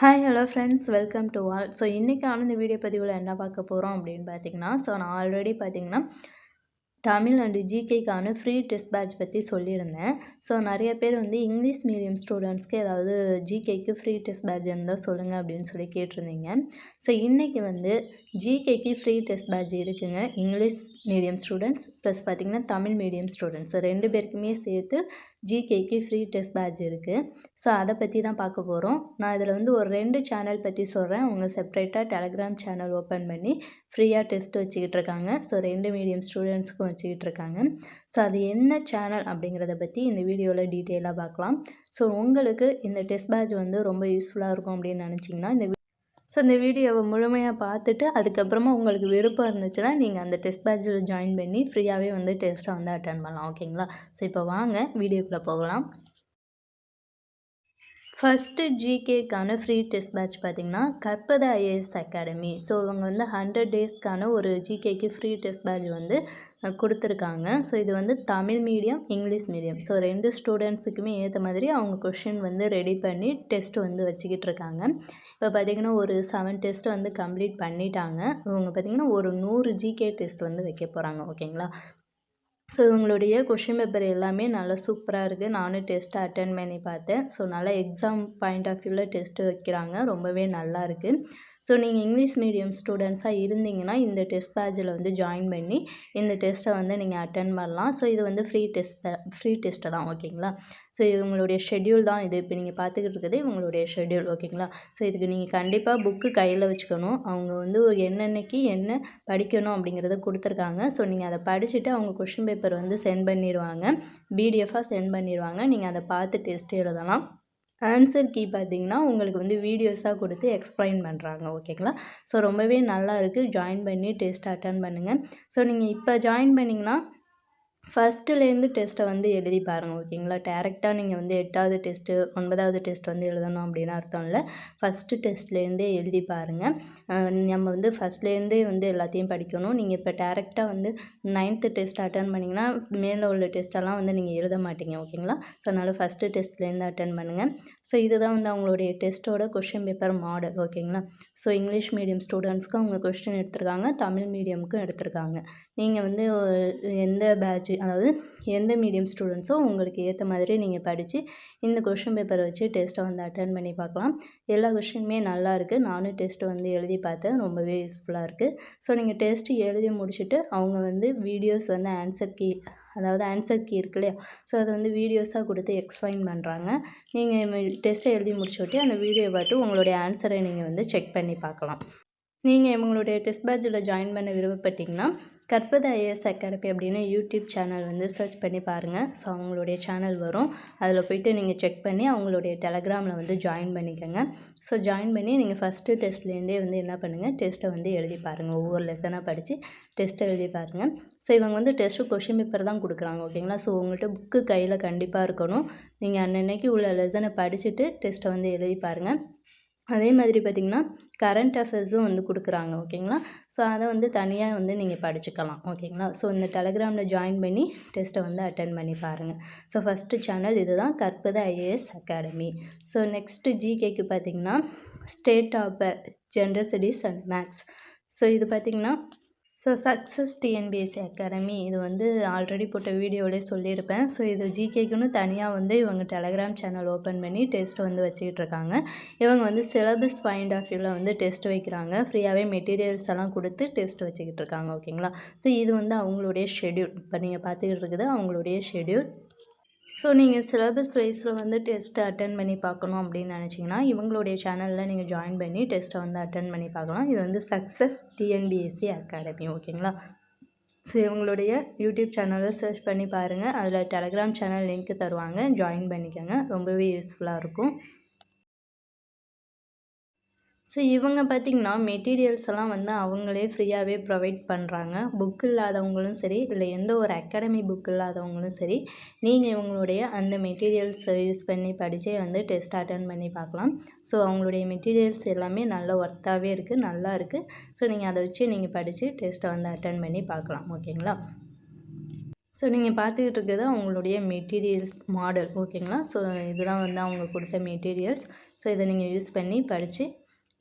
Hi hello friends welcome to all. So இன்றைக்கான இந்த video பதிவில் என்ன பார்க்க போகிறோம் அப்படின்னு பார்த்தீங்கன்னா, நான் ஆல்ரெடி பார்த்தீங்கன்னா தமிழ் அண்டு ஜிகேக்கான ஃப்ரீ டெஸ்ட் பேட்ச் பற்றி சொல்லியிருந்தேன். நிறைய பேர் வந்து இங்கிலீஷ் மீடியம் ஸ்டூடெண்ட்ஸ்க்கு ஏதாவது ஜிகேக்கு ஃப்ரீ டெஸ்ட் பேட்ச் இருந்தால் சொல்லுங்கள் அப்படின்னு சொல்லி கேட்டிருந்தீங்க. இன்றைக்கி வந்து ஜிகேக்கு ஃப்ரீ டெஸ்ட் பேட்ச் இருக்குங்க. இங்கிலீஷ் மீடியம் ஸ்டூடெண்ட்ஸ் ப்ளஸ் பார்த்திங்கன்னா தமிழ் மீடியம் ஸ்டூடெண்ட்ஸ் ரெண்டு பேருக்குமே சேர்த்து ஜிகேக்கு ஃப்ரீ டெஸ்ட் பேட்ச் இருக்குது. அதை பற்றி தான் பார்க்க போகிறோம். நான் இதில் வந்து ஒரு 2 சேனல் பற்றி சொல்கிறேன். அவங்க செப்ரேட்டாக டெலகிராம் சேனல் ஓப்பன் பண்ணி ஃப்ரீயாக டெஸ்ட் வச்சுக்கிட்டு இருக்காங்க. 2 மீடியம் ஸ்டூடெண்ட்ஸ்க்கும் வச்சுக்கிட்டு இருக்காங்க. அது என்ன சேனல் அப்படிங்கிறத பற்றி இந்த வீடியோவில் டீட்டெயிலாக பார்க்கலாம். உங்களுக்கு இந்த டெஸ்ட் பேட்ச் வந்து ரொம்ப யூஸ்ஃபுல்லாக இருக்கும் அப்படின்னு நினச்சிங்கன்னா இந்த வீடியோவை முழுமையாக பார்த்துட்டு அதுக்கப்புறமா உங்களுக்கு விருப்பம் இருந்துச்சுன்னா நீங்கள் அந்த டெஸ்ட் பேட்சில் ஜாயின் பண்ணி ஃப்ரீயாகவே வந்து டெஸ்ட்டை வந்து அட்டன் பண்ணலாம். ஓகேங்களா? இப்போ வாங்க வீடியோக்குள்ளே போகலாம். ஃபஸ்ட்டு ஜிகேக்கான ஃப்ரீ டெஸ்ட் பேட்ச் பார்த்திங்கன்னா கற்பது ஐஏஎஸ் அகாடமி. இவங்க வந்து 100 டேஸ்க்கான ஒரு ஜிகேக்கு ஃப்ரீ டெஸ்ட் பேட்ச் வந்து கொடுத்துருக்காங்க. இது வந்து தமிழ் மீடியம் இங்கிலீஷ் மீடியம் 2 ஸ்டூடெண்ட்ஸுக்குமே ஏற்ற மாதிரி அவங்க கொஷின் வந்து ரெடி பண்ணி டெஸ்ட் வந்து வச்சுக்கிட்டு இருக்காங்க. இப்போ பார்த்திங்கன்னா ஒரு 7 டெஸ்ட் வந்து கம்ப்ளீட் பண்ணிட்டாங்க. இவங்க பார்த்திங்கன்னா ஒரு 100 ஜிகே டெஸ்ட் வந்து வைக்க போகிறாங்க. ஓகேங்களா? இவங்களுடைய கொஷின் பேப்பர் எல்லாமே நல்லா சூப்பராக இருக்குது. நானும் டெஸ்ட்டை அட்டென்ட் பண்ணி பார்த்தேன். நல்லா எக்ஸாம் பாயிண்ட் ஆஃப் வியூவில் டெஸ்ட்டு வைக்கிறாங்க. ரொம்பவே நல்லா இருக்குது. நீங்கள் இங்கிலீஷ் மீடியம் ஸ்டூடெண்ட்ஸாக இருந்தீங்கன்னா இந்த டெஸ்ட் பேட்சில் வந்து ஜாயின் பண்ணி இந்த டெஸ்ட்டை வந்து நீங்கள் அட்டென்ட் பண்ணலாம். இது வந்து ஃப்ரீ டெஸ்ட்டு தான். ஓகேங்களா? இவங்களுடைய ஷெட்யூல் தான் இது. இப்போ நீங்கள் பார்த்துக்கிட்டு இருக்கிறது இவங்களுடைய ஷெட்யூல். ஓகேங்களா? இதுக்கு நீங்கள் கண்டிப்பாக புக்கு கையில் வச்சுக்கணும். அவங்க வந்து என்னென்னைக்கு என்ன படிக்கணும் அப்படிங்கிறத கொடுத்துருக்காங்க. நீங்கள் அதை படிச்சுட்டு அவங்க கொஷின் பேப்பர் வந்து சென்ட் பண்ணிடுவாங்க. பிடிஎஃபாக சென்ட் பண்ணிடுவாங்க. நீங்கள் அதை பார்த்து டெஸ்ட் எழுதலாம். ஆன்சர் கீ பார்த்திங்கன்னா உங்களுக்கு வந்து வீடியோஸாக கொடுத்து எக்ஸ்பிளைன் பண்ணுறாங்க. ஓகேங்களா? ரொம்பவே நல்லா இருக்குது. ஜாயின் பண்ணி டெஸ்ட் அட்டன் பண்ணுங்கள். நீங்கள் இப்போ ஜாயின் பண்ணிங்கன்னா ஃபஸ்ட்டுலேருந்து டெஸ்ட்டை வந்து எழுதி பாருங்கள். ஓகேங்களா? டேரெக்டாக நீங்கள் வந்து 8வது டெஸ்ட்டு 9வது டெஸ்ட் வந்து எழுதணும் அப்படின்னு அர்த்தம் இல்லை. ஃபஸ்ட்டு டெஸ்ட்லேருந்தே எழுதி பாருங்கள். நம்ம வந்து ஃபஸ்ட்லேருந்தே வந்து எல்லாத்தையும் படிக்கணும். நீங்கள் இப்போ டேரெக்டாக வந்து 9th டெஸ்ட் அட்டன் பண்ணிங்கன்னா மேலே உள்ள டெஸ்ட்டெல்லாம் வந்து நீங்கள் எழுத மாட்டீங்க. ஓகேங்களா? அதனால் ஃபஸ்ட்டு டெஸ்ட்லேருந்து அட்டன் பண்ணுங்கள். இதுதான் வந்து அவங்களுடைய டெஸ்ட்டோட கொஷின் பேப்பர் மாடல். ஓகேங்களா? இங்கிலீஷ் மீடியம் ஸ்டூடெண்ட்ஸ்க்கும் அவங்க கொஸ்டின் எடுத்திருக்காங்க. தமிழ் மீடியமுக்கும் எடுத்திருக்காங்க. நீங்கள் வந்து எந்த பேட்ச் அதாவது எந்த மீடியம் ஸ்டூடெண்ட்ஸோ உங்களுக்கு ஏற்ற மாதிரி நீங்கள் படித்து இந்த கொஷின் பேப்பரை வச்சு டெஸ்ட்டை வந்து அட்டன் பண்ணி பார்க்கலாம். எல்லா கொஷினுமே நல்லா இருக்குது. நானும் டெஸ்ட்டு வந்து எழுதி பார்த்தேன். ரொம்பவே யூஸ்ஃபுல்லாக இருக்குது. நீங்கள் டெஸ்ட்டு எழுதி முடிச்சுட்டு அவங்க வந்து வீடியோஸ் வந்து ஆன்சர் கீ இருக்கு இல்லையா? அதை வந்து வீடியோஸாக கொடுத்து எக்ஸ்பிளைன் பண்ணுறாங்க. நீங்கள் டெஸ்ட்டை எழுதி முடிச்சுட்டு அந்த வீடியோ பார்த்து உங்களுடைய ஆன்சரை நீங்கள் வந்து செக் பண்ணி பார்க்கலாம். நீங்கள் இவங்களுடைய டெஸ்ட் பேட்சில் ஜாயின் பண்ண விருப்பப்பட்டீங்கன்னா கற்பது ஐஏஎஸ் அகாடமி அப்படின்னு யூடியூப் சேனல் வந்து சர்ச் பண்ணி பாருங்கள். அவங்களுடைய சேனல் வரும். அதில் போய்ட்டு நீங்கள் செக் பண்ணி அவங்களுடைய டெலகிராமில் வந்து ஜாயின் பண்ணிக்கோங்க. ஜாயின் பண்ணி நீங்கள் ஃபஸ்ட்டு டெஸ்ட்லேருந்தே வந்து என்ன பண்ணுங்கள், டெஸ்ட்டை வந்து எழுதி பாருங்கள். ஒவ்வொரு லெசனாக படித்து டெஸ்ட்டை எழுதி பாருங்கள். இவங்க வந்து டெஸ்ட்டு கொஷின் பேப்பர் தான் கொடுக்குறாங்க. ஓகேங்களா? உங்கள்கிட்ட புக்கு கையில் கண்டிப்பாக இருக்கணும். நீங்கள் அன்னன்னைக்கு உள்ள லெசனை படிச்சுட்டு டெஸ்ட்டை வந்து எழுதி பாருங்கள். அதே மாதிரி பார்த்திங்கன்னா கரண்ட் அஃபேர்ஸும் வந்து கொடுக்குறாங்க. ஓகேங்களா? அதை வந்து தனியாக வந்து நீங்கள் படிச்சுக்கலாம். ஓகேங்களா? இந்த டெலகிராமில் ஜாயின் பண்ணி டெஸ்ட்டை வந்து அட்டன் பண்ணி பாருங்கள். ஃபஸ்ட்டு சேனல் இது தான் கற்பது ஐஏஎஸ் அகாடமி. நெக்ஸ்ட்டு ஜிகேக்கு பார்த்திங்கன்னா state topper general studies and maths. இது பார்த்திங்கன்னா சக்ஸஸ் டிஎன்பிஎஸ்சி அகாடமி. இது வந்து ஆல்ரெடி போட்ட வீடியோவிலே சொல்லியிருப்பேன். இது ஜிகேக்குன்னு தனியாக வந்து இவங்க டெலகிராம் சேனல் ஓப்பன் பண்ணி டெஸ்ட் வந்து வச்சுக்கிட்டு இருக்காங்க. இவங்க வந்து சிலபஸ் பாயிண்ட் ஆஃப் வியூவில் வந்து டெஸ்ட் வைக்கிறாங்க. ஃப்ரீயாகவே மெட்டீரியல்ஸ் எல்லாம் கொடுத்து டெஸ்ட் வச்சுக்கிட்டு இருக்காங்க. ஓகேங்களா? இது வந்து அவங்களுடைய ஷெட்யூல். இப்போ நீங்கள் பார்த்துக்கிட்டு இருக்குது அவங்களுடைய ஷெட்யூல். நீங்கள் சிலபஸ் வைஸில் வந்து டெஸ்ட்டை அட்டன் பண்ணி பார்க்கணும் அப்படின்னு நினச்சிங்கன்னா இவங்களுடைய சேனலில் நீங்கள் ஜாயின் பண்ணி டெஸ்ட்டை வந்து அட்டன் பண்ணி பார்க்கலாம். இது வந்து சக்ஸஸ் டிஎன்பிஎஸ்சி அகாடமி. ஓகேங்களா? இவங்களுடைய யூடியூப் சேனலில் சர்ச் பண்ணி பாருங்கள். அதில் டெலகிராம் சேனல் லிங்க்கு தருவாங்க. ஜாயின் பண்ணிக்கோங்க. ரொம்பவே யூஸ்ஃபுல்லாக இருக்கும். இவங்க பார்த்திங்கன்னா மெட்டீரியல்ஸ் எல்லாம் வந்து அவங்களே ஃப்ரீயாகவே ப்ரொவைட் பண்ணுறாங்க. புக் இல்லாதவங்களும் சரி, இல்லை எந்த ஒரு அகாடமி புக் இல்லாதவங்களும் சரி, நீங்கள் இவங்களுடைய அந்த மெட்டீரியல்ஸை யூஸ் பண்ணி படித்தே வந்து டெஸ்ட் அட்டன் பண்ணி பார்க்கலாம். அவங்களுடைய மெட்டீரியல்ஸ் எல்லாமே நல்ல ஒர்த்தாகவே இருக்குது, நல்லா இருக்குது. நீங்கள் அதை வச்சு நீங்கள் படித்து டெஸ்ட்டை வந்து அட்டன் பண்ணி பார்க்கலாம். ஓகேங்களா? ஸோ நீங்கள் பார்த்துக்கிட்டு இருக்கிறது அவங்களுடைய மெட்டீரியல்ஸ் மாடல் ஓகேங்களா. ஸோ இதுதான் வந்து அவங்க கொடுத்த மெட்டீரியல்ஸ். ஸோ இதை நீங்கள் யூஸ் பண்ணி படித்து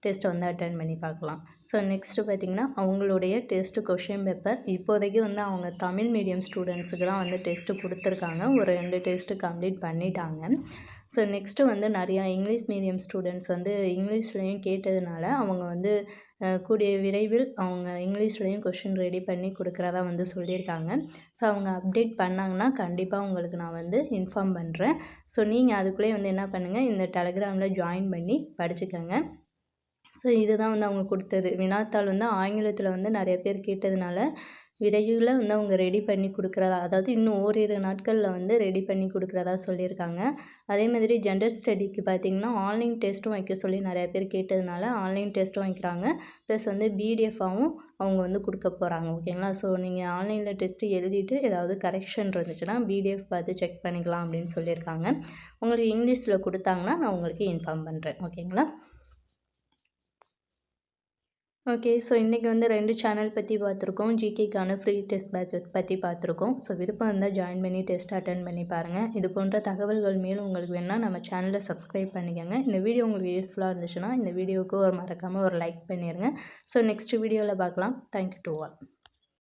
டெஸ்ட்டை வந்து அட்டெண்ட் பண்ணி பார்க்கலாம். ஸோ நெக்ஸ்ட்டு பார்த்திங்கன்னா அவங்களுடைய டெஸ்ட்டு கொஷின் பேப்பர் இப்போதைக்கு வந்து அவங்க தமிழ் மீடியம் ஸ்டூடெண்ட்ஸுக்கு தான் வந்து டெஸ்ட்டு கொடுத்துருக்காங்க. ஒரு 2 டெஸ்ட்டு கம்ப்ளீட் பண்ணிட்டாங்க. ஸோ நெக்ஸ்ட்டு வந்து நிறையா இங்கிலீஷ் மீடியம் ஸ்டூடெண்ட்ஸ் வந்து இங்கிலீஷ்லேயும் கேட்டதுனால அவங்க வந்து கூடிய விரைவில் அவங்க இங்கிலீஷ்லேயும் கொஷின் ரெடி பண்ணி கொடுக்குறதா வந்து சொல்லியிருக்காங்க. ஸோ அவங்க அப்டேட் பண்ணாங்கன்னா கண்டிப்பாக உங்களுக்கு நான் வந்து இன்ஃபார்ம் பண்ணுறேன். ஸோ நீங்கள் அதுக்குள்ளேயே வந்து என்ன பண்ணுங்கள், இந்த டெலகிராமில் ஜாயின் பண்ணி படிச்சுக்கோங்க. ஸோ இதுதான் வந்து அவங்க கொடுத்தது. வினாத்தாள் வந்து ஆங்கிலத்தில் வந்து நிறைய பேர் கேட்டதுனால விரைவில் வந்து அவங்க ரெடி பண்ணி கொடுக்குறதா, அதாவது இன்னும் ஓரிரு நாட்களில் வந்து ரெடி பண்ணி கொடுக்குறதா சொல்லியிருக்காங்க. அதே மாதிரி ஜெண்டர் ஸ்டடிக்கு பார்த்திங்கன்னா ஆன்லைன் டெஸ்ட்டும் வைக்க சொல்லி நிறையா பேர் கேட்டதுனால ஆன்லைன் டெஸ்ட்டும் வைக்கிறாங்க. ப்ளஸ் வந்து பிடிஎஃபாகவும் அவங்க வந்து கொடுக்க போகிறாங்க ஓகேங்களா. ஸோ நீங்கள் ஆன்லைனில் டெஸ்ட்டு எழுதிட்டு ஏதாவது கரெக்ஷன் இருந்துச்சுன்னா பிடிஎஃப் பார்த்து செக் பண்ணிக்கலாம் அப்படின்னு சொல்லியிருக்காங்க. உங்களுக்கு இங்கிலீஷில் கொடுத்தாங்கன்னா நான் உங்களுக்கு இன்ஃபார்ம் பண்ணுறேன் ஓகேங்களா. ஓகே. ஸோ இன்றைக்கி வந்து 2 சேனல் பற்றி பார்த்துருக்கோம். ஜிகேக்கான ஃப்ரீ டெஸ்ட் பேட்ச் பற்றி பார்த்துருக்கோம். ஸோ விருப்பம் இருந்தால் ஜாயின் பண்ணி டெஸ்ட் அட்டெண்ட் பண்ணி பாருங்கள். இது போன்ற தகவல்கள் மேலும் உங்களுக்கு வேணுன்னா நம்ம சேனலை சப்ஸ்கிரைப் பண்ணிக்கோங்க. இந்த வீடியோ உங்களுக்கு யூஸ்ஃபுல்லாக இருந்துச்சுன்னா இந்த வீடியோவுக்கு மறக்காமல் ஒரு லைக் பண்ணிடுங்க. ஸோ நெக்ஸ்ட் வீடியோவில் பார்க்கலாம். Thank you to all.